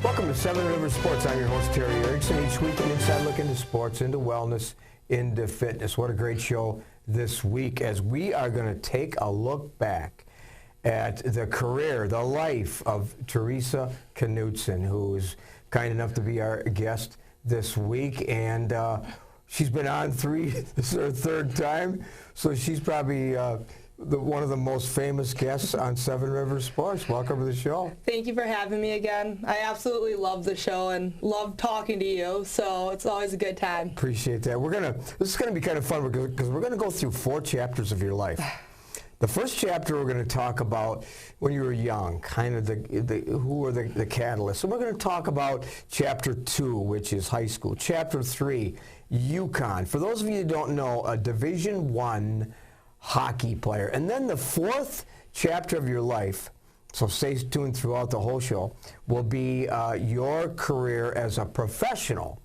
Welcome to Seven Rivers Sports. I'm your host, Terry Erickson. Each week, an inside look into sports, into wellness, into fitness. What a great show this week, as we are going to take a look back at the career, the life of Theresa Knutson, who is kind enough to be our guest this week. And she's been on this is her third time, so she's probably one of the most famous guests on Seven Rivers Sports. Welcome to the show. Thank you for having me again. I absolutely love the show and love talking to you, so it's always a good time. Appreciate that. This is gonna be kind of fun because we're gonna go through 4 chapters of your life. The first chapter we're going to talk about when you were young, kind of who were the catalysts. And we're going to talk about chapter 2, which is high school. Chapter 3, UConn. For those of you who don't know, a Division I hockey player. And then the 4th chapter of your life, so stay tuned throughout the whole show, will be your career as a professional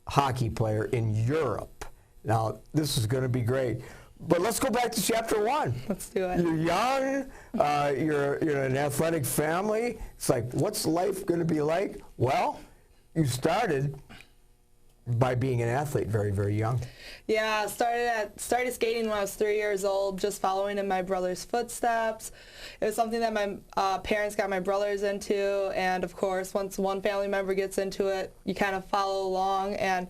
hockey player in Europe. Now, this is going to be great. But let's go back to chapter 1. Let's do it. You're young, you're in an athletic family. It's like, what's life going to be like? Well, you started by being an athlete very, very young. Yeah, started skating when I was 3 years old, just following in my brother's footsteps. It was something that my parents got my brothers into, and of course, once one family member gets into it, you kind of follow along. And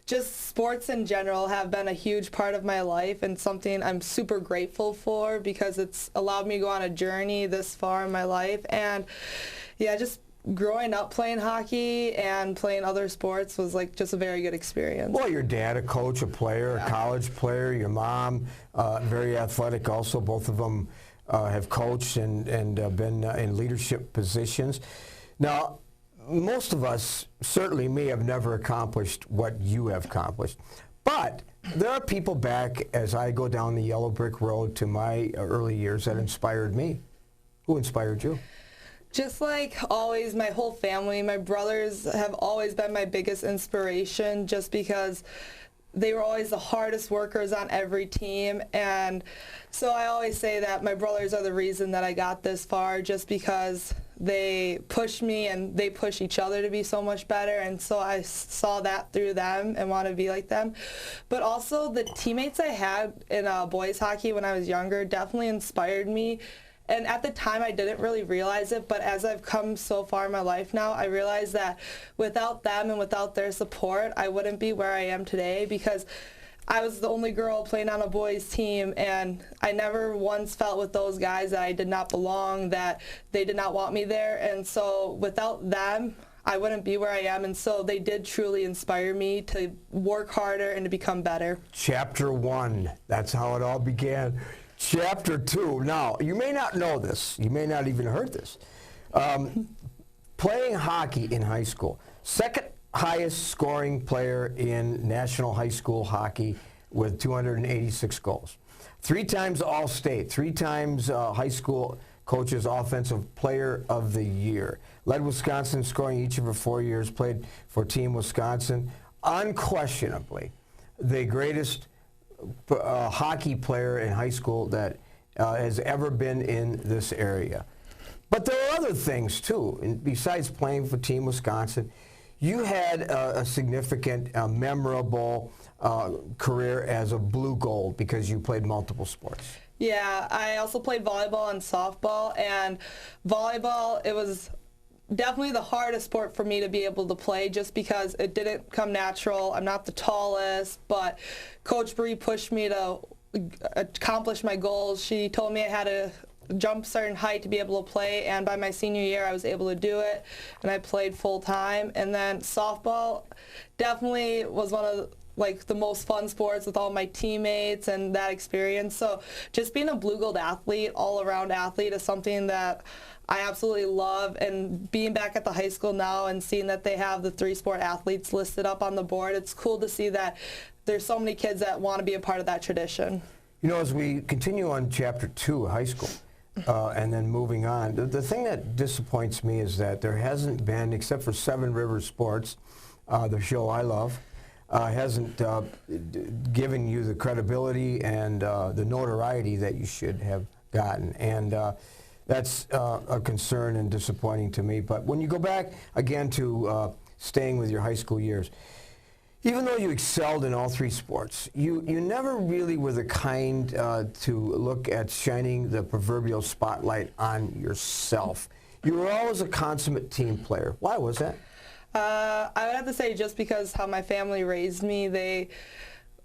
just sports in general have been a huge part of my life and something I'm super grateful for, because it's allowed me to go on a journey this far in my life. And yeah, just growing up playing hockey and playing other sports was like just a very good experience. Well, your dad, a coach, a player, a college player, your mom, very athletic also. Both of them have coached and been in leadership positions. Now, most of us, certainly me, have never accomplished what you have accomplished. But there are people back as I go down the yellow brick road to my early years that inspired me. Who inspired you? Just like always, my whole family, my brothers have always been my biggest inspiration, just because they were always the hardest workers on every team. And so I always say that my brothers are the reason that I got this far, just because they push me and they push each other to be so much better. And so I saw that through them and want to be like them. But also the teammates I had in boys hockey when I was younger definitely inspired me. And at the time, I didn't really realize it, but as I've come so far in my life now, I realize that without them and without their support, I wouldn't be where I am today, because I was the only girl playing on a boys team, and I never once felt with those guys that I did not belong, that they did not want me there. And so without them, I wouldn't be where I am. And so they did truly inspire me to work harder and to become better. Chapter 1, that's how it all began. Chapter 2. Now, you may not know this. You may not even heard this. Playing hockey in high school. Second highest scoring player in national high school hockey with 286 goals. 3 times All-State. 3 times high school coach's offensive player of the year. Led Wisconsin scoring each of her 4 years. Played for Team Wisconsin. Unquestionably the greatest hockey player in high school that has ever been in this area. But there are other things too. And besides playing for Team Wisconsin, you had a significant, memorable career as a blue gold, because you played multiple sports. Yeah, I also played volleyball and softball. And volleyball, it was definitely the hardest sport for me to be able to play, just because it didn't come natural. I'm not the tallest, but Coach Bree pushed me to accomplish my goals. She told me I had to jump a certain height to be able to play, and by my senior year I was able to do it, and I played full time. And then softball definitely was one of the most fun sports with all my teammates and that experience. So just being a blue gold athlete, all around athlete, is something that I absolutely love. And being back at the high school now and seeing that they have the 3 sport athletes listed up on the board, it's cool to see that there's so many kids that want to be a part of that tradition. You know, as we continue on chapter 2, high school, and then moving on, the thing that disappoints me is that there hasn't been, except for Seven Rivers Sports, the show I love, hasn't given you the credibility and the notoriety that you should have gotten. And That's a concern and disappointing to me. But when you go back again to staying with your high school years, even though you excelled in all three sports, you never really were the kind to look at shining the proverbial spotlight on yourself. You were always a consummate team player. Why was that? I would have to say just because how my family raised me, they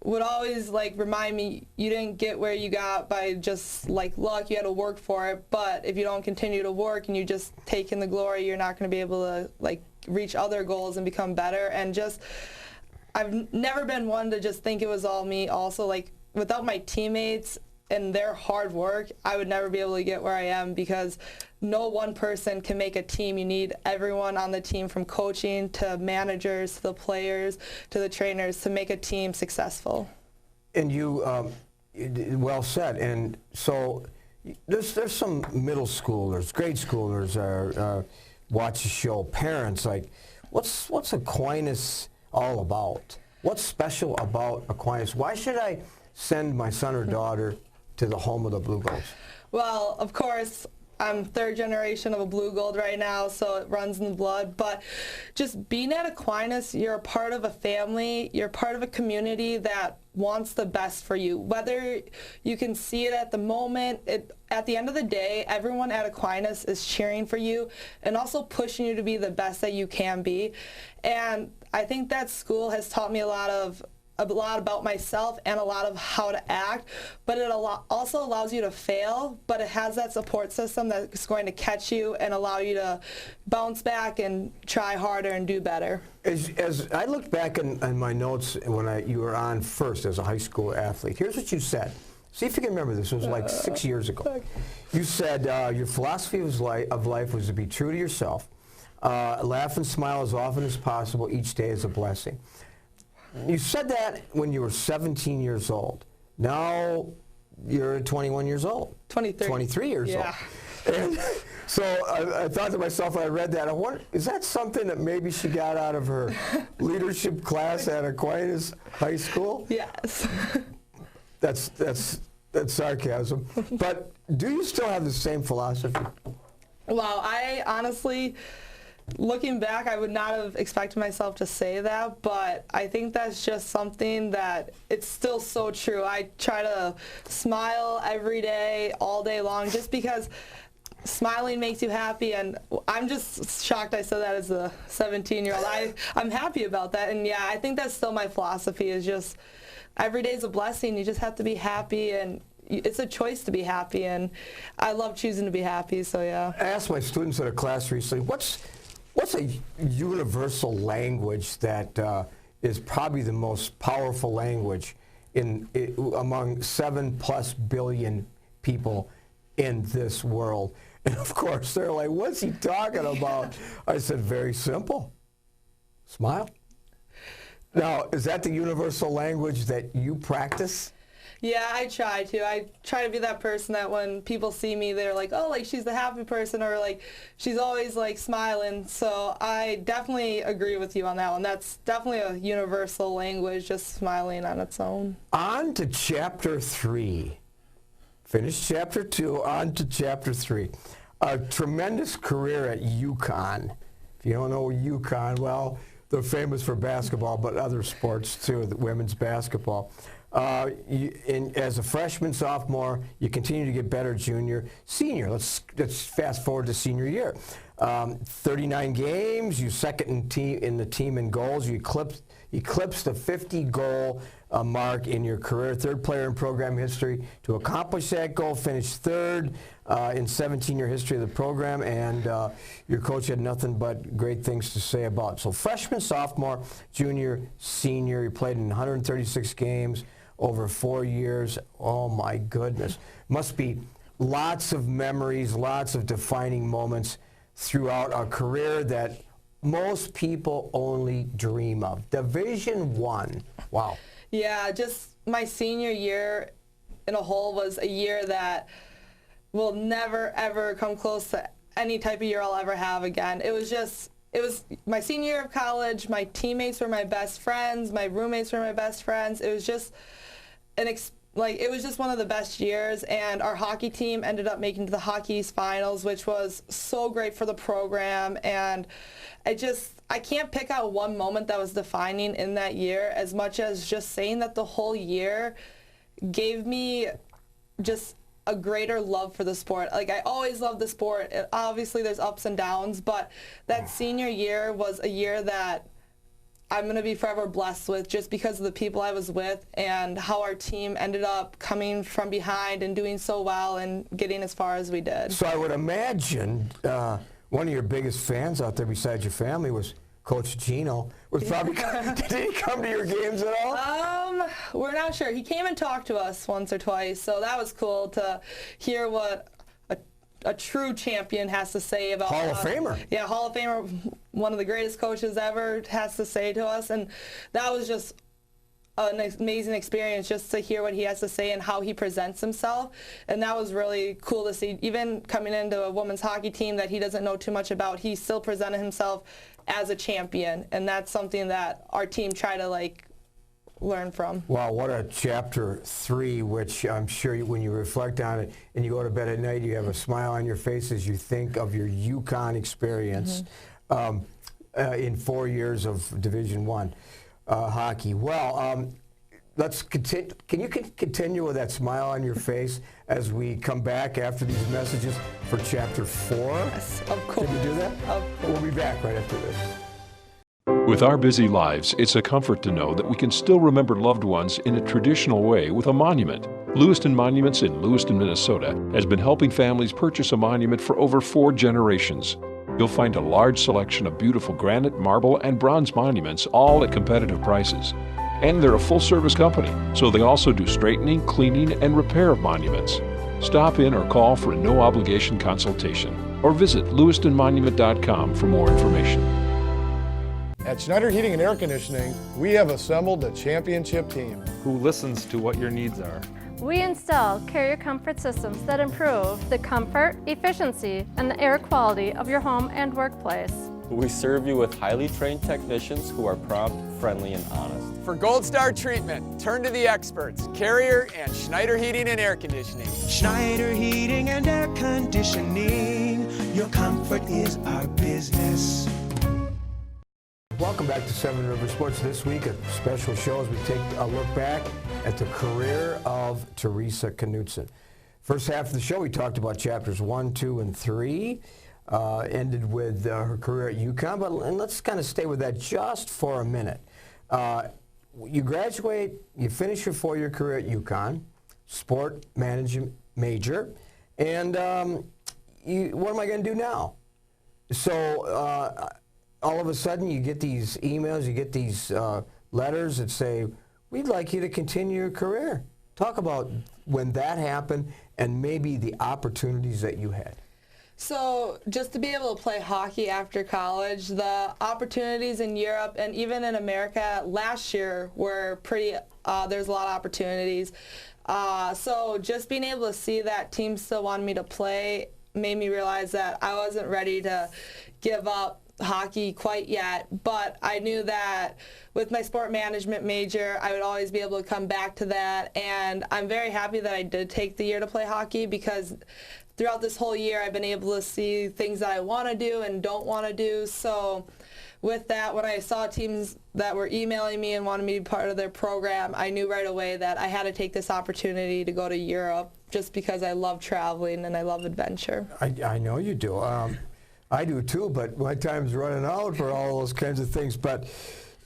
would always remind me, you didn't get where you got by just luck, you had to work for it, but if you don't continue to work and you just take in the glory, you're not going to be able to reach other goals and become better. And just, I've never been one to just think it was all me. Also, without my teammates and their hard work, I would never be able to get where I am, because no one person can make a team. You need everyone on the team, from coaching to managers to the players to the trainers, to make a team successful. And you, well said. And so there's some middle schoolers, grade schoolers watch the show. Parents what's Aquinas all about? What's special about Aquinas? Why should I send my son or daughter to the home of the Blue Gold? Well, of course, I'm third generation of a Blue Gold right now, so it runs in the blood. But just being at Aquinas, you're a part of a family. You're part of a community that wants the best for you. Whether you can see it at the moment, at the end of the day, everyone at Aquinas is cheering for you and also pushing you to be the best that you can be. And I think that school has taught me a lot about myself and a lot of how to act, but it also allows you to fail, but it has that support system that's going to catch you and allow you to bounce back and try harder and do better. As I look back in my notes when you were on first as a high school athlete, here's what you said. See if you can remember this. It was 6 years ago. You said your philosophy of life was to be true to yourself, laugh and smile as often as possible. Each day is a blessing. You said that when you were 17 years old. Now you're 21 years old. 23 years old. And so I thought to myself when I read that, I wonder, is that something that maybe she got out of her leadership class at Aquinas High School? Yes. That's sarcasm. But do you still have the same philosophy? Well, I honestly, looking back, I would not have expected myself to say that, but I think that's just something that it's still so true. I try to smile every day, all day long, just because smiling makes you happy, and I'm just shocked I said that as a 17-year-old. I'm happy about that, and yeah, I think that's still my philosophy, is just every day's a blessing. You just have to be happy, and it's a choice to be happy, and I love choosing to be happy, so yeah. I asked my students at a class recently, what's a universal language that is probably the most powerful language among 7+ billion people in this world? And of course, they're like, what's he talking about? I said, very simple. Smile. Now, is that the universal language that you practice? Yeah, I try to. I try to be that person that when people see me, they're like, oh, she's the happy person, or she's always smiling. So I definitely agree with you on that one. That's definitely a universal language, just smiling on its own. On to Chapter 3. Finished Chapter 2, on to Chapter 3. A tremendous career at UConn. If you don't know UConn, well, they're famous for basketball, but other sports too, the women's basketball. As a freshman, sophomore, you continue to get better, junior, senior. Let's fast forward to senior year. 39 games, you second in the team in goals. You eclipsed the 50-goal mark in your career. Third player in program history to accomplish that goal. Finished third in 17-year history of the program, and your coach had nothing but great things to say about. So freshman, sophomore, junior, senior, you played in 136 games over 4 years. Oh my goodness. Must be lots of memories, lots of defining moments throughout a career that most people only dream of. Division I. Wow. Yeah, just my senior year in a whole was a year that will never, ever come close to any type of year I'll ever have again. It was my senior year of college. My teammates were my best friends. My roommates were my best friends. It was just like, it was just one of the best years, and our hockey team ended up making to the Hockey East Finals, which was so great for the program. And I can't pick out one moment that was defining in that year, as much as just saying that the whole year gave me just a greater love for the sport. Like, I always loved the sport. Obviously, there's ups and downs, but that senior year was a year that I'm going to be forever blessed with, just because of the people I was with and how our team ended up coming from behind and doing so well and getting as far as we did. So I would imagine one of your biggest fans out there besides your family was Coach Gino. Was probably did he come to your games at all? We're not sure. He came and talked to us once or twice, so that was cool to hear what a true champion has to say about Hall of Famer. Yeah, Hall of Famer, one of the greatest coaches ever, has to say to us. And that was just an amazing experience, just to hear what he has to say and how he presents himself. And that was really cool to see. Even coming into a women's hockey team that he doesn't know too much about, he still presented himself as a champion. And that's something that our team tried to learn from. Wow, what a chapter 3, which I'm sure when you reflect on it and you go to bed at night, you have a smile on your face as you think of your UConn experience in 4 years of Division I hockey. Well, let's continue. Can you continue with that smile on your face as we come back after these messages for chapter 4? Yes, of course. Can we do that? Of course. We'll be back right after this. With our busy lives, it's a comfort to know that we can still remember loved ones in a traditional way with a monument. Lewiston Monuments in Lewiston, Minnesota has been helping families purchase a monument for over 4 generations. You'll find a large selection of beautiful granite, marble, and bronze monuments, all at competitive prices. And they're a full-service company, so they also do straightening, cleaning, and repair of monuments. Stop in or call for a no-obligation consultation, or visit lewistonmonument.com for more information. At Schneider Heating and Air Conditioning, we have assembled a championship team who listens to what your needs are. We install carrier comfort systems that improve the comfort, efficiency, and the air quality of your home and workplace. We serve you with highly trained technicians who are prompt, friendly, and honest. For Gold Star treatment, turn to the experts, Carrier and Schneider Heating and Air Conditioning. Schneider Heating and Air Conditioning, your comfort is our business. Welcome back to Seven River Sports. This week, a special show as we take a look back at the career of Theresa Knutson. First half of the show, we talked about chapters 1, 2, and 3. Ended with her career at UConn, and let's kind of stay with that just for a minute. You graduate, you finish your 4-year career at UConn, sport management major, and what am I going to do now? So all of a sudden you get these emails, you get these letters that say, we'd like you to continue your career. Talk about when that happened and maybe the opportunities that you had. So just to be able to play hockey after college, the opportunities in Europe and even in America last year were pretty, there's a lot of opportunities. So just being able to see that teams still wanted me to play made me realize that I wasn't ready to give up hockey quite yet, but I knew that with my sport management major, I would always be able to come back to that, and I'm very happy that I did take the year to play hockey, because throughout this whole year I've been able to see things that I want to do and don't want to do. So with that, when I saw teams that were emailing me and wanted me to be part of their program, I knew right away that I had to take this opportunity to go to Europe, just because I love traveling and I love adventure. I know you do. I do too, but my time's running out for all those kinds of things. But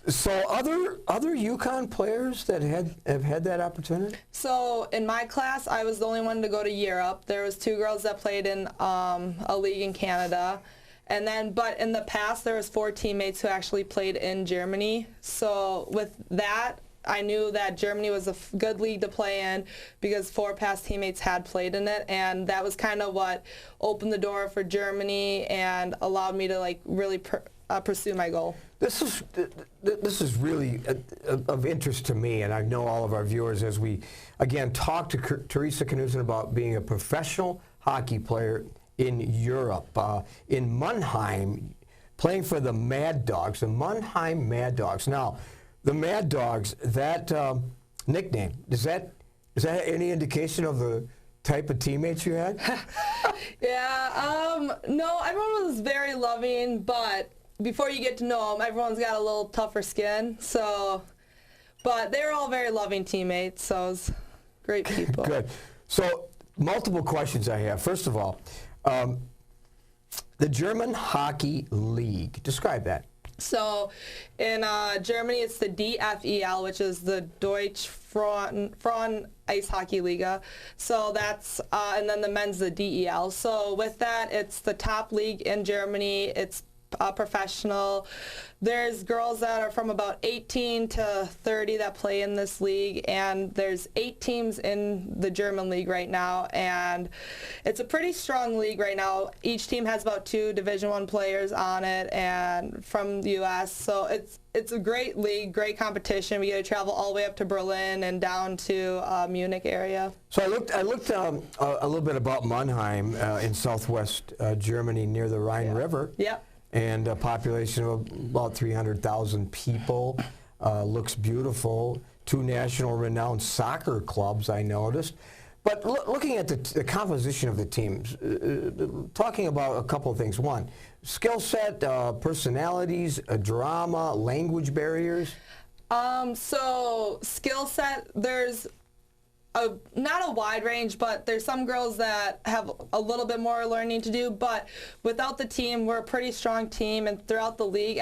so other UConn players that have had that opportunity? So in my class, I was the only one to go to Europe. There was 2 girls that played in a league in Canada. And then, but in the past, there was 4 teammates who actually played in Germany. So with that, I knew that Germany was a good league to play in, because 4 past teammates had played in it, and that was kind of what opened the door for Germany and allowed me to really pursue my goal. This is really of interest to me, and I know all of our viewers, as we again talk to Theresa Knutson about being a professional hockey player in Europe, in Mannheim, playing for the Mad Dogs, the Mannheim Mad Dogs. Now, the Mad Dogs, that nickname, does that Is that any indication of the type of teammates you had? Yeah, no, everyone was very loving, but before you get to know them, everyone's got a little tougher skin. So, but they were all very loving teammates, so it was great people. Good. So, multiple questions I have. First of all, the German Hockey League. Describe that. So in Germany, it's the DFEL, which is the Deutsche Frauen Ice Hockey Liga. So that's, and then the men's the DEL. So with that, it's the top league in Germany. It's professional. There's girls that are from about 18 to 30 that play in this league, and there's 8 teams in the German league right now, and it's a pretty strong league right now. Each team has about 2 Division I players on it, and from the U.S., so it's a great league, great competition. We get to travel all the way up to Berlin and down to Munich area. So I looked a little bit about Mannheim in southwest Germany near the Rhine River. Yep. And a population of about 300,000 people. Looks beautiful. 2 national renowned soccer clubs, I noticed. But looking at the composition of the teams, talking about a couple of things. One, skill set, personalities, drama, language barriers. So skill set, there's not a wide range, but there's some girls that have a little bit more learning to do. But without the team, we're a pretty strong team, and throughout the league,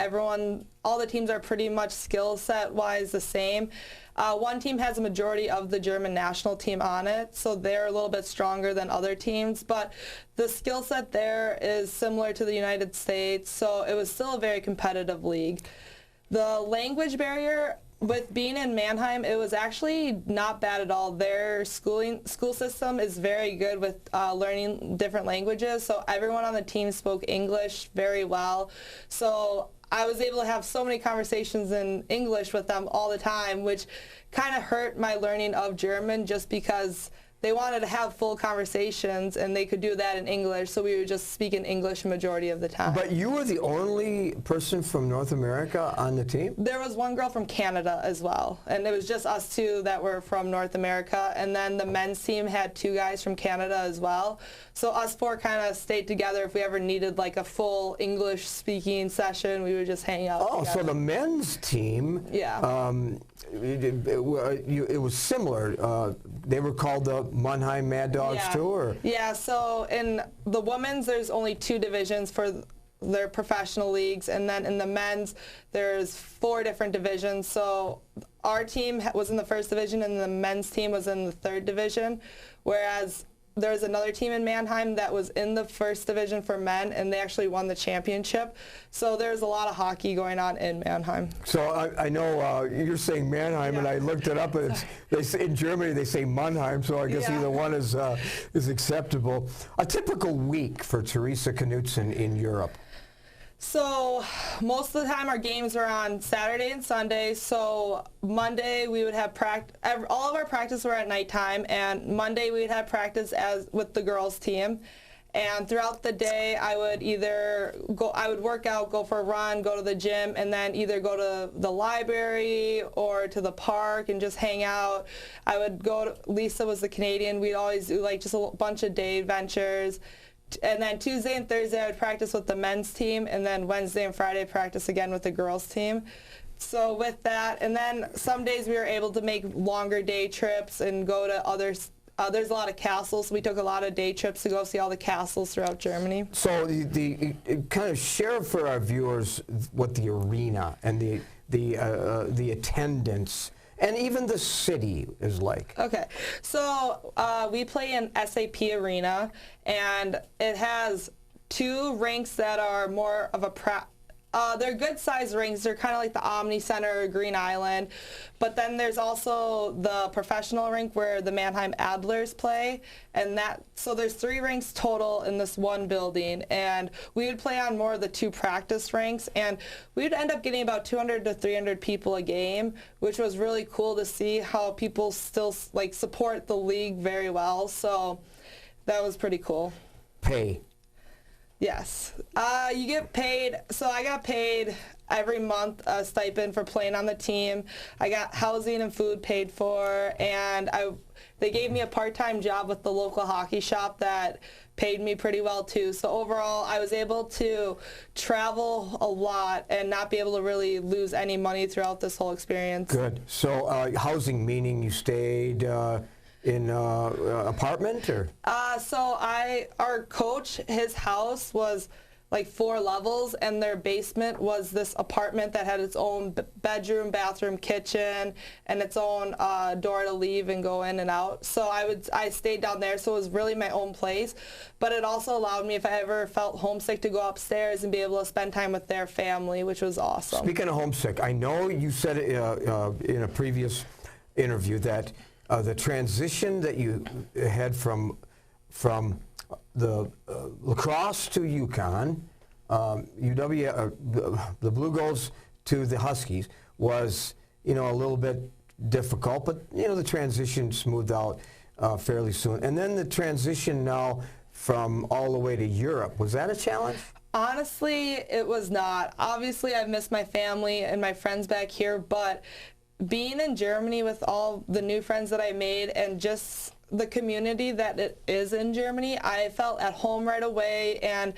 all the teams are pretty much skill set wise the same. One team has a majority of the German national team on it, so they're a little bit stronger than other teams. But the skill set there is similar to the United States, so it was still a very competitive league. The language barrier, with being in Mannheim, it was actually not bad at all. Their school system is very good with learning different languages, so everyone on the team spoke English very well. So I was able to have so many conversations in English with them all the time, which kind of hurt my learning of German just because they wanted to have full conversations, and they could do that in English, so we would just speak in English majority of the time. But you were the only person from North America on the team? There was one girl from Canada as well, and it was just us 2 that were from North America, and then the men's team had 2 guys from Canada as well. So us 4 kind of stayed together. If we ever needed like a full English speaking session, we would just hang out together. So the men's team, it was similar. They were called the Mannheim Mad Dogs too, or? Yeah, so in the women's, there's only 2 divisions for their professional leagues, and then in the men's, there's 4 different divisions. So our team was in the 1st division, and the men's team was in the 3rd division, whereas there's another team in Mannheim that was in the 1st division for men, and they actually won the championship. So there's a lot of hockey going on in Mannheim. So I know you're saying Mannheim, and I looked it up, and in Germany they say Mannheim, so I guess either one is acceptable. A typical week for Theresa Knutson in Europe. So most of the time our games are on Saturday and Sunday. So Monday we would have practice. All of our practice were at nighttime, and Monday we would have practice with the girls team. And throughout the day I would work out, go for a run, go to the gym, and then either go to the library or to the park and just hang out. I would go to, Lisa was the Canadian, we'd always do like just a bunch of day adventures. And then Tuesday and Thursday I would practice with the men's team, and then Wednesday and Friday practice again with the girls team. So with that, and then some days we were able to make longer day trips and go to others. There's a lot of castles, so we took a lot of day trips to go see all the castles throughout Germany. So the kind of share for our viewers what the arena and the attendance and even the city is like. Okay, so we play in SAP Arena, and it has 2 rinks that are more of a they're good-sized rinks. They're kind of like the Omni Center or Green Island. But then there's also the professional rink where the Mannheim Adlers play. And so there's 3 rinks total in this one building. And we would play on more of the 2 practice rinks. And we would end up getting about 200 to 300 people a game, which was really cool to see how people still support the league very well. So that was pretty cool. Pay. Yes. You get paid. So I got paid every month a stipend for playing on the team. I got housing and food paid for, and they gave me a part-time job with the local hockey shop that paid me pretty well too. So overall, I was able to travel a lot and not be able to really lose any money throughout this whole experience. Good. So housing, meaning you stayed in apartment, or? So our coach, his house was like 4 levels, and their basement was this apartment that had its own bedroom, bathroom, kitchen, and its own door to leave and go in and out. So I stayed down there, so it was really my own place. But it also allowed me, if I ever felt homesick, to go upstairs and be able to spend time with their family, which was awesome. Speaking of homesick, I know you said in a previous interview that the transition that you had from the lacrosse to UConn, the Blue Goals to the Huskies was, a little bit difficult, but the transition smoothed out fairly soon. And then the transition now from all the way to Europe, was that a challenge? Honestly, it was not. Obviously, I've missed my family and my friends back here, but being in Germany with all the new friends that I made and just the community that it is in Germany, I felt at home right away, and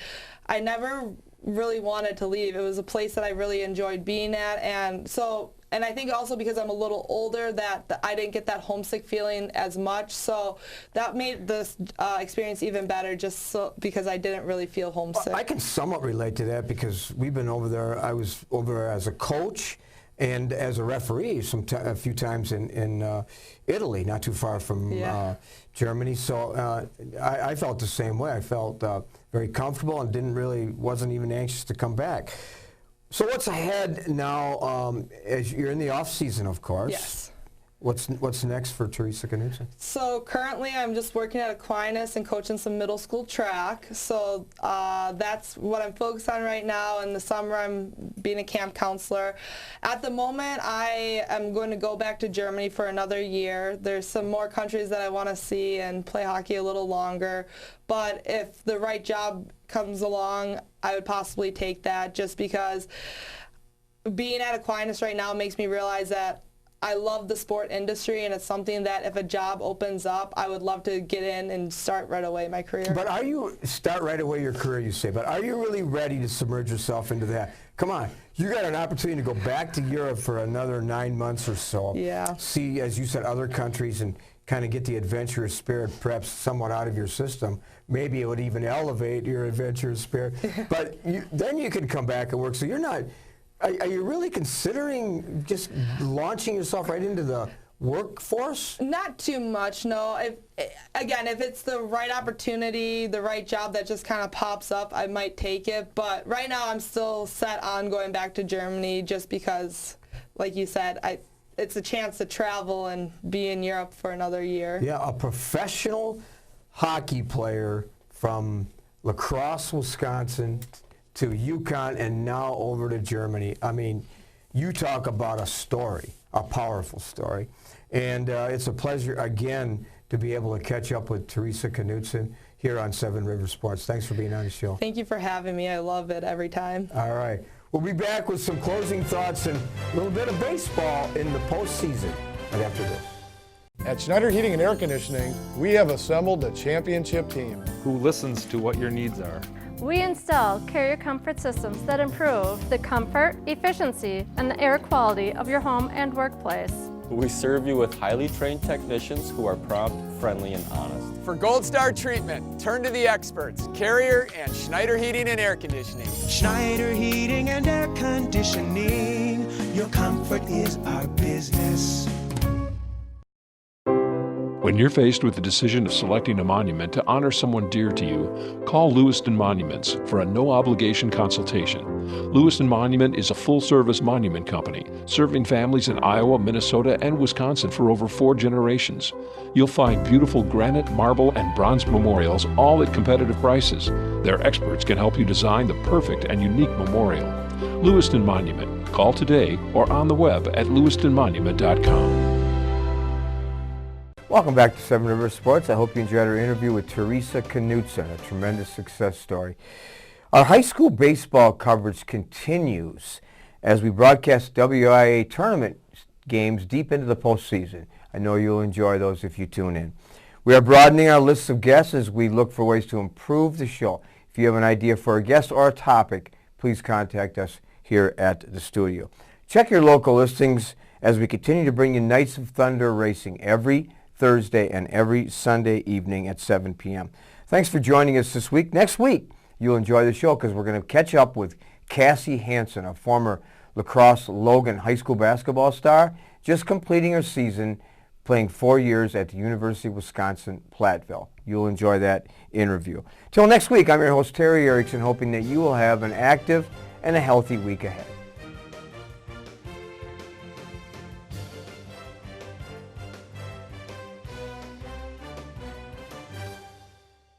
I never really wanted to leave. It was a place that I really enjoyed being at, and I think also because I'm a little older that I didn't get that homesick feeling as much, so that made this experience even better, because I didn't really feel homesick. I can somewhat relate to that because we've been over there. I was over there as a coach and as a referee a few times in Italy, not too far from Germany. So I felt the same way. I felt very comfortable and wasn't even anxious to come back. So what's ahead now? As you're in the off season, of course. Yes. What's next for Theresa Knutson? So currently I'm just working at Aquinas and coaching some middle school track. So that's what I'm focused on right now. In the summer I'm being a camp counselor. At the moment I am going to go back to Germany for another year. There's some more countries that I want to see and play hockey a little longer. But if the right job comes along, I would possibly take that, just because being at Aquinas right now makes me realize that I love the sport industry, and it's something that if a job opens up, I would love to get in and start right away my career. But start right away your career, you say, but are you really ready to submerge yourself into that? Come on, you got an opportunity to go back to Europe for another 9 months or so. Yeah. See, as you said, other countries and kind of get the adventurous spirit perhaps somewhat out of your system. Maybe it would even elevate your adventurous spirit. But then you can come back and work. So you're not... Are you really considering just launching yourself right into the workforce? Not too much, no. If it's the right opportunity, the right job that just kind of pops up, I might take it. But right now I'm still set on going back to Germany, just because, like you said, it's a chance to travel and be in Europe for another year. Yeah, a professional hockey player from La Crosse, Wisconsin, to UConn, and now over to Germany. I mean, you talk about a story, a powerful story. And it's a pleasure, again, to be able to catch up with Theresa Knutson here on Seven Rivers Sports. Thanks for being on the show. Thank you for having me. I love it every time. All right. We'll be back with some closing thoughts and a little bit of baseball in the postseason right after this. At Schneider Heating and Air Conditioning, we have assembled a championship team Who listens to what your needs are. We install carrier comfort systems that improve the comfort, efficiency, and the air quality of your home and workplace. We serve you with highly trained technicians who are prompt, friendly, and honest. For Gold Star treatment, turn to the experts, Carrier and Schneider Heating and Air Conditioning. Schneider Heating and Air Conditioning. Your comfort is our business. When you're faced with the decision of selecting a monument to honor someone dear to you, call Lewiston Monuments for a no-obligation consultation. Lewiston Monument is a full-service monument company, serving families in Iowa, Minnesota, and Wisconsin for over 4 generations. You'll find beautiful granite, marble, and bronze memorials, all at competitive prices. Their experts can help you design the perfect and unique memorial. Lewiston Monument. Call today or on the web at lewistonmonument.com. Welcome back to Seven Rivers Sports. I hope you enjoyed our interview with Theresa Knutson, a tremendous success story. Our high school baseball coverage continues as we broadcast WIA tournament games deep into the postseason. I know you'll enjoy those if you tune in. We are broadening our list of guests as we look for ways to improve the show. If you have an idea for a guest or a topic, please contact us here at the studio. Check your local listings as we continue to bring you Knights of Thunder Racing every Thursday and every Sunday evening at 7 p.m. Thanks for joining us this week. Next week, you'll enjoy the show because we're going to catch up with Cassie Hansen, a former lacrosse Logan high school basketball star, just completing her season playing 4 years at the University of Wisconsin-Platteville. You'll enjoy that interview. Till next week, I'm your host, Terry Erickson, hoping that you will have an active and a healthy week ahead.